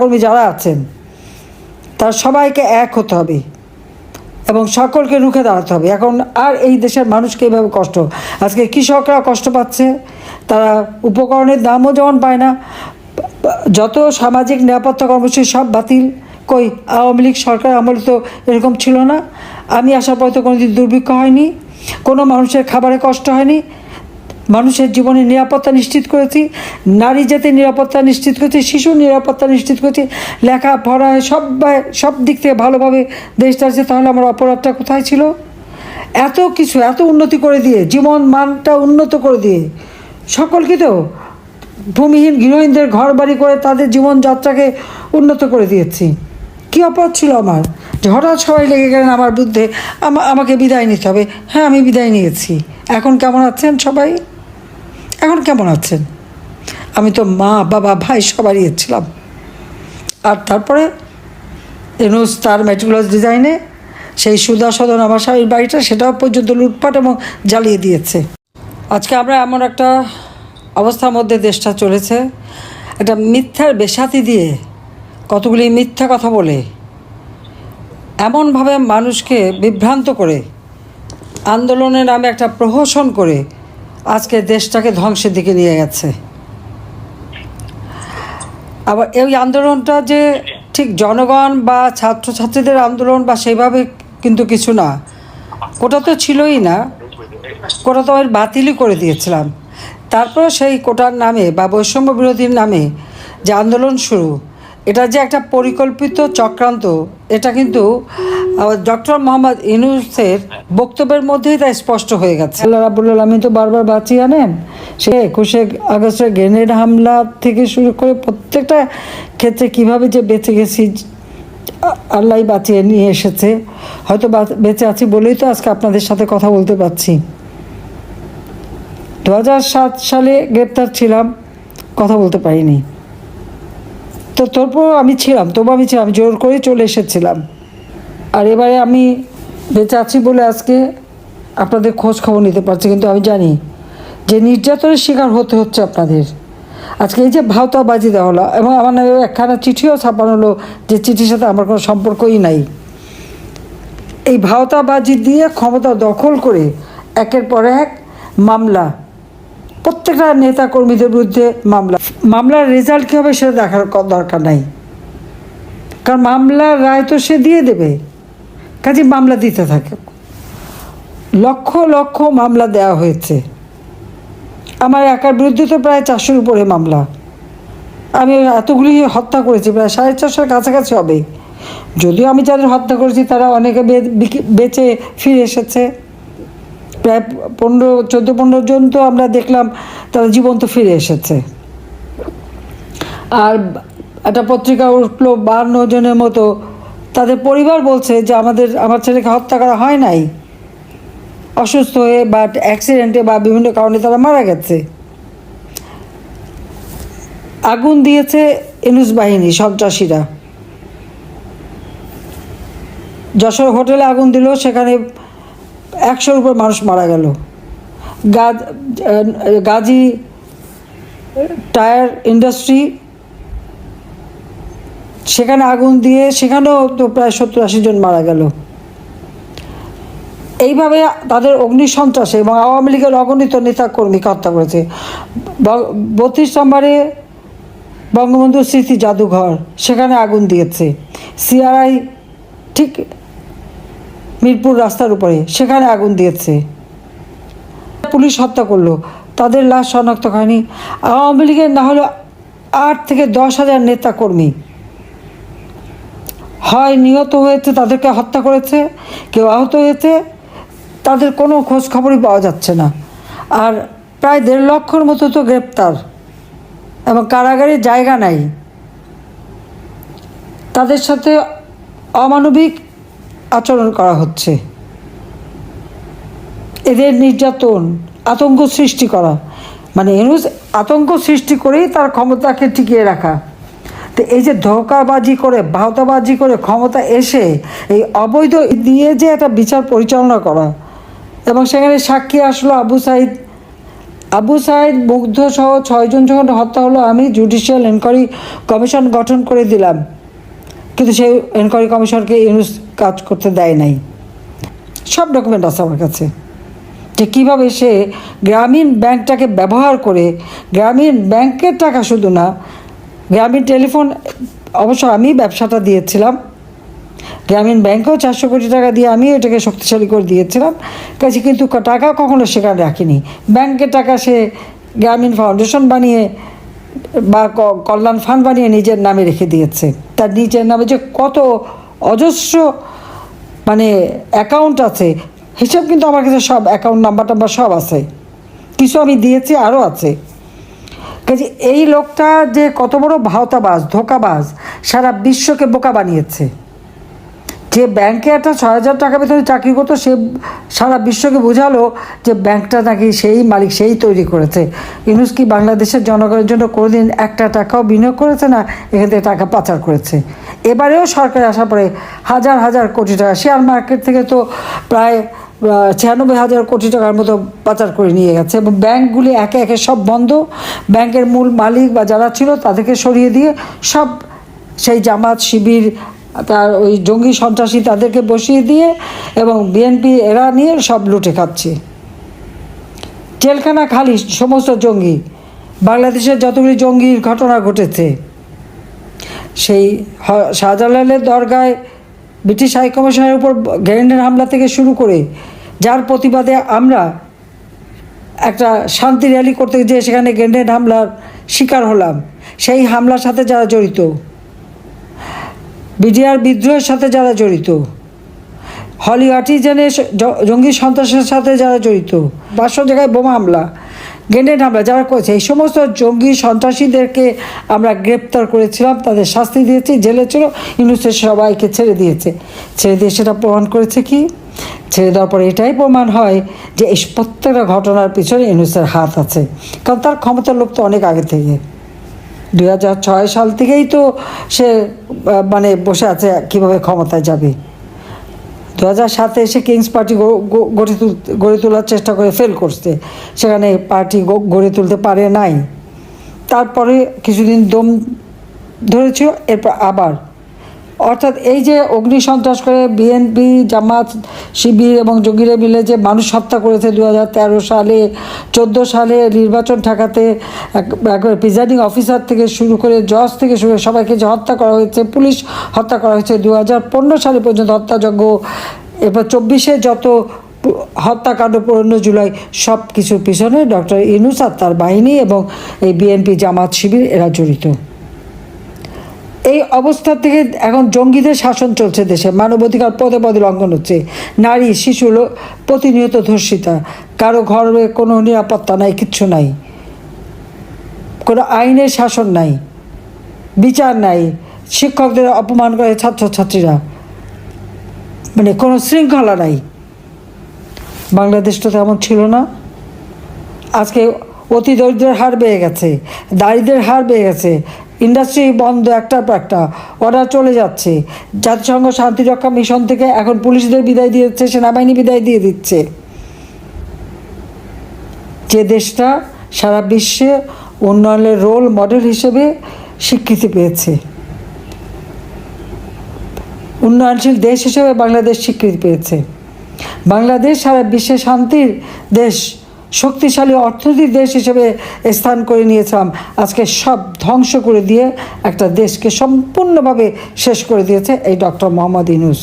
নেতাকর্মী যারা আছেন তার সবাইকে এক হতে হবে এবং সকলকে রুখে দাঁড়াতে হবে। এখন আর এই দেশের মানুষকে এইভাবে কষ্ট, আজকে কৃষকরা কষ্ট পাচ্ছে, তারা উপকরণের দামও যেমন পায় না, যত সামাজিক নিরাপত্তা কর্মসূচি সব বাতিল। কই আওয়ামী লীগ সরকার আমলে তো এরকম ছিল না। আমি আসার পর তো কোনোদিন দুর্ভিক্ষ হয়নি, কোনো মানুষের খাবারে কষ্ট হয়নি, মানুষের জীবনের নিরাপত্তা নিশ্চিত করেছি, নারী জাতির নিরাপত্তা নিশ্চিত করেছি, শিশুর নিরাপত্তা নিশ্চিত করেছি, লেখাপড়ায় সব দিক থেকে ভালোভাবে দেশ চালাচ্ছে। তাহলে আমার অপরাধটা কোথায় ছিল? এত কিছু, এত উন্নতি করে দিয়ে, জীবন মানটা উন্নত করে দিয়ে, সকলকে তো ভূমিহীন গৃহহীনদের ঘর বাড়ি করে তাদের জীবনযাত্রাকে উন্নত করে দিয়েছি। কী অপরাধ ছিল আমার যে হঠাৎ সবাই লেগে গেলেন আমার বিরুদ্ধে, আমাকে বিদায় নিতে হবে? হ্যাঁ, আমি বিদায় নিয়েছি। এখন কেমন আছেন সবাই? এখন কেমন আছেন? আমি তো মা বাবা ভাই সবারই ছিলাম। আর তারপরে এনুস তার মেটিকুলাস ডিজাইনে সেই সুধা সদন আমার স্বামীর বাড়িটা, সেটাও পর্যন্ত লুটপাট এবং জ্বালিয়ে দিয়েছে। আজকে আমরা এমন একটা অবস্থার মধ্যে দেশটা চলেছে, একটা মিথ্যার বেসাতি দিয়ে কতগুলি মিথ্যা কথা বলে এমনভাবে মানুষকে বিভ্রান্ত করে আন্দোলনের নামে একটা প্রহসন করে আজকে দেশটাকে ধ্বংসের দিকে নিয়ে গেছে। আবার এই আন্দোলনটা যে ঠিক জনগণ বা ছাত্রছাত্রীদের আন্দোলন বা সেইভাবে কিন্তু কিছু না, কোটা তো ছিলই না, কোটা তো আমি বাতিলই করে দিয়েছিলাম। তারপর সেই কোটার নামে বা বৈষম্য বিরোধীর নামে যে আন্দোলন শুরু, এটা যে একটা পরিকল্পিত চক্রান্ত, এটা কিন্তু ডক্টর মোহাম্মদ ইউনূসের বক্তব্যের মধ্যেই তা স্পষ্ট হয়ে গেছে। আল্লাহ রাব্বুল আলামিন তো বারবার বাঁচিয়ে আনেন। সে 21 আগস্টের গ্রেনেড হামলা থেকে শুরু করে প্রত্যেকটা ক্ষেত্রে কিভাবে যে বেঁচে গেছি, আল্লাহই বাঁচিয়ে নিয়ে এসেছে। হয়তো বেঁচে আছি বলেই তো আজকে আপনাদের সাথে কথা বলতে পারছি। 2007 সালে গ্রেপ্তার ছিলাম, কথা বলতে পারিনি। তো তবু আমি ছিলাম, আমি জোর করে চলে এসেছিলাম। আর এবারে আমি বেঁচে আছি বলে আজকে আপনাদের খোঁজ খবর নিতে পারছি, কিন্তু আমি জানি যে নির্যাতনের শিকার হতে হচ্ছে আপনাদের। আজকে এই যে ভাওতাবাজি দেওয়া হলো এবং আমার নামে একখানা চিঠিও ছাপানো হলো, যে চিঠির সাথে আমার কোনো সম্পর্কই নাই। এই ভাওতাবাজি দিয়ে ক্ষমতা দখল করে একের পর এক মামলা, প্রত্যেকটা নেতা কর্মীদের বিরুদ্ধে মামলার রেজাল্ট কী হবে সেটা দেখার দরকার নাই, কারণ মামলার রায় তো সে দিয়ে দেবে। কাজে মামলা দিতে থাকে, লক্ষ লক্ষ মামলা দেওয়া হয়েছে। আমার একার বিরুদ্ধে তো প্রায় 400-র উপরে মামলা। আমি এতগুলি হত্যা করেছি, প্রায় 450-র কাছাকাছি হবে। যদিও আমি যাদের হত্যা করেছি তারা অনেকে বেঁচে ফিরে এসেছে, প্রায় 14-15 জন তো আমরা দেখলাম তারা জীবন্ত ফিরে এসেছে। আর একটা পত্রিকা উঠলো 52 জনের মতো, তাদের পরিবার বলছে যে আমার ছেলেকে হত্যা করা হয় নাই, অসুস্থ হয়ে বা অ্যাক্সিডেন্টে বা বিভিন্ন কারণে তারা মারা গেছে। আগুন দিয়েছে ইউনূস বাহিনী, সন্ত্রাসীরা। যশোর হোটেলে আগুন দিল, সেখানে 100-র উপর মানুষ মারা গেল। গাজী টায়ার ইন্ডাস্ট্রি, সেখানে আগুন দিয়ে সেখানেও তো প্রায় 70-80 জন মারা গেল। এইভাবে তাদের অগ্নিসন্ত্রাসে এবং আওয়ামী লীগের অগণিত নেতাকর্মীকে হত্যা করেছে। 32 নম্বরে বঙ্গবন্ধু স্মৃতি জাদুঘর, সেখানে আগুন দিয়েছে। সিআরআই ঠিক মিরপুর রাস্তার উপরে, সেখানে আগুন দিয়েছে। পুলিশ হত্যা করলো, তাদের লাশ শনাক্ত হয়নি। আওয়ামী লীগের না হলো 8 থেকে 10 হাজার নেতাকর্মী হয় নিহত হয়েছে, তাদেরকে হত্যা করেছে, কেউ আহত হয়েছে, তাদের কোনো খোঁজ খবরই পাওয়া যাচ্ছে না। আর প্রায় 1.5 লক্ষর মতো তো গ্রেপ্তার এবং কারাগারে জায়গা নাই। তাদের সাথে অমানবিক আচরণ করা হচ্ছে, এদের নির্যাতন, আতঙ্ক সৃষ্টি করা, মানে ইউনূস আতঙ্ক সৃষ্টি করেই তার ক্ষমতাকে টিকিয়ে রাখা। তো এই যে ধোঁকাবাজি করে, ভাওতাবাজি করে ক্ষমতা এসে এই অবৈধ দিয়ে যে একটা বিচার পরিচালনা করা, এবং সেখানে সাক্ষী আসলো আবু সাইদ, আবু সাইদ মুগ্ধ সহ 6 জন যখন হত্যা হলো, আমি জুডিশিয়াল এনকোয়ারি কমিশন গঠন করে দিলাম, কিন্তু সেই এনকোয়ারি কমিশনকে ইউনুস কাজ করতে দেয় নাই। সব ডকুমেন্ট আছে আমার কাছে, যে কীভাবে সে গ্রামীণ ব্যাংকটাকে ব্যবহার করে, গ্রামীণ ব্যাংকের টাকা শুধু না, গ্রামীণ টেলিফোন, অবশ্য আমি ব্যবসাটা দিয়েছিলাম, গ্রামীণ ব্যাংকেও 400 কোটি টাকা দিয়ে আমি এটাকে শক্তিশালী করে দিয়েছিলাম কাছে, কিন্তু টাকা কখনো সেখানে রাখিনি। ব্যাংকের টাকা সে গ্রামীণ ফাউন্ডেশন বানিয়ে বা কল্যাণ ফান্ড বানিয়ে নিজের নামে রেখে দিয়েছে। তার নিজের নামে যে কত অজস্র মানে অ্যাকাউন্ট আছে, হিসাব কিন্তু আমার কাছে সব অ্যাকাউন্ট নাম্বার সব আছে, কিছু আমি দিয়েছি, আরও আছে। কাজে এই লোকটা যে কত বড় ভাওতাবাজ, ধোকাবাজ, সারা বিশ্বকে বোকা বানিয়েছে। যে ব্যাংকে একটা 6,000 টাকা বেতনে চাকরি করতো, সে সারা বিশ্বকে বোঝালো যে ব্যাংকটা নাকি সেই মালিক, সেই তৈরি করেছে। ইউনুস কি বাংলাদেশের জনগণের জন্য কোনোদিন একটা টাকাও বিনিয়োগ করেছে না, এখান থেকে টাকা পাচার করেছে। এবারেও সরকার আসার পরে হাজার হাজার কোটি টাকা, শেয়ার মার্কেট থেকে তো প্রায় 96,000 কোটি টাকার মতো পাচার করে নিয়ে গেছে, এবং ব্যাংকগুলি একে একে সব বন্ধ। ব্যাংকের মূল মালিক বা যারা ছিল তাদেরকে সরিয়ে দিয়ে সব সেই জামাত, শিবির, তার ওই জঙ্গি সন্ত্রাসী তাদেরকে বসিয়ে দিয়ে, এবং বিএনপি এরা নিয়ে সব লুটে খাচ্ছে। জেলখানা খালি, সমস্ত জঙ্গি। বাংলাদেশের যতগুলি জঙ্গির ঘটনা ঘটেছে, সেই শাহজালালের দরগায় ব্রিটিশ হাইকমিশনের উপর গ্রেনেড হামলা থেকে শুরু করে, যার প্রতিবাদে আমরা একটা শান্তি র্যালি করতে গিয়ে সেখানে গ্রেনেড হামলার শিকার হলাম, সেই হামলার সাথে যারা জড়িত, বিডিআর বিদ্রোহের সাথে যারা জড়িত, হলি আর্টিজানের জঙ্গি সন্ত্রাসের সাথে যারা জড়িত, 500 জায়গায় বোমা হামলা, গ্রেনেড হামলা যারা করেছে, এই সমস্ত জঙ্গি সন্ত্রাসীদেরকে আমরা গ্রেপ্তার করেছিলাম, তাদের শাস্তি দিয়েছি, জেলে ছিল। ইউনুসের সবাইকে ছেড়ে দিয়েছে। ছেড়ে দিয়ে সেটা প্রমাণ করেছে কি? ছেড়ে দেওয়ার পরে এটাই প্রমাণ হয় যে এই প্রত্যেকটা ঘটনার পিছনে ইউনুসের হাত আছে, কারণ তার ক্ষমতার লোক তো অনেক আগে থেকে, 2006 সাল থেকেই তো সে মানে বসে আছে কীভাবে ক্ষমতায় যাবে। 2007 এসে কিংস পার্টি গড়ে তোলার চেষ্টা করে ফেল করছে, সেখানে পার্টি গড়ে তুলতে পারে নাই। তারপরে কিছুদিন দম ধরেছিল, এরপর আবার, অর্থাৎ এই যে অগ্নিসন্ত্রাস করে বিএনপি, জামাত, শিবির এবং জঙ্গিরা মিলে যে মানুষ হত্যা করেছে 2013 সালে, 14 সালে নির্বাচন ঠেকাতে একবার প্রিজাইডিং অফিসার থেকে শুরু করে, জজ থেকে শুরু করে সবাইকে যে হত্যা করা হয়েছে, পুলিশ হত্যা করা হয়েছে 2015 সালে পর্যন্ত হত্যাযজ্ঞ, এরপর 24-এ যত হত্যাকাণ্ড, 15 জুলাই, সব কিছুর পিছনে ডক্টর ইউনূস আর তার বাহিনী এবং এই বিএনপি, জামাত, শিবির এরা জড়িত। এই অবস্থা থেকে এখন জঙ্গিদের শাসন চলছে দেশে, মানবাধিকার পদে পদে লঙ্ঘন হচ্ছে, নারী, শিশু প্রতিনিয়ত ধর্ষিতা, কারো ঘরে কোনো নিরাপত্তা নাই, কিচ্ছু নাই, কোনো আইনের শাসন নাই, বিচার নাই, শিক্ষকদের অপমান করে ছাত্রছাত্রীরা, মানে কোনো শৃঙ্খলা নাই। বাংলাদেশটা তেমন ছিল না। আজকে অতি দরিদ্রের হার বেড়ে গেছে, দারিদ্রের হার বেড়ে গেছে, ইন্ডাস্ট্রি বন্ধ একটার পর একটা, অর্ডার চলে যাচ্ছে। জাতিসংঘ শান্তিরক্ষা মিশন থেকে এখন পুলিশদের বিদায় দিয়ে দিচ্ছে, সেনাবাহিনী বিদায় দিয়ে দিচ্ছে। যে দেশটা সারা বিশ্বে উন্নয়নের রোল মডেল হিসেবে স্বীকৃতি পেয়েছে, উন্নয়নশীল দেশ হিসেবে বাংলাদেশ স্বীকৃতি পেয়েছে, বাংলাদেশ সারা বিশ্বে শান্তির দেশ, শক্তিশালী অর্থনৈতিক দেশ হিসেবে স্থান করে নিয়েছিলাম, আজকে সব ধ্বংস করে দিয়ে একটা দেশকে সম্পূর্ণভাবে শেষ করে দিয়েছে এই ডক্টর মোহাম্মদ ইউনূস।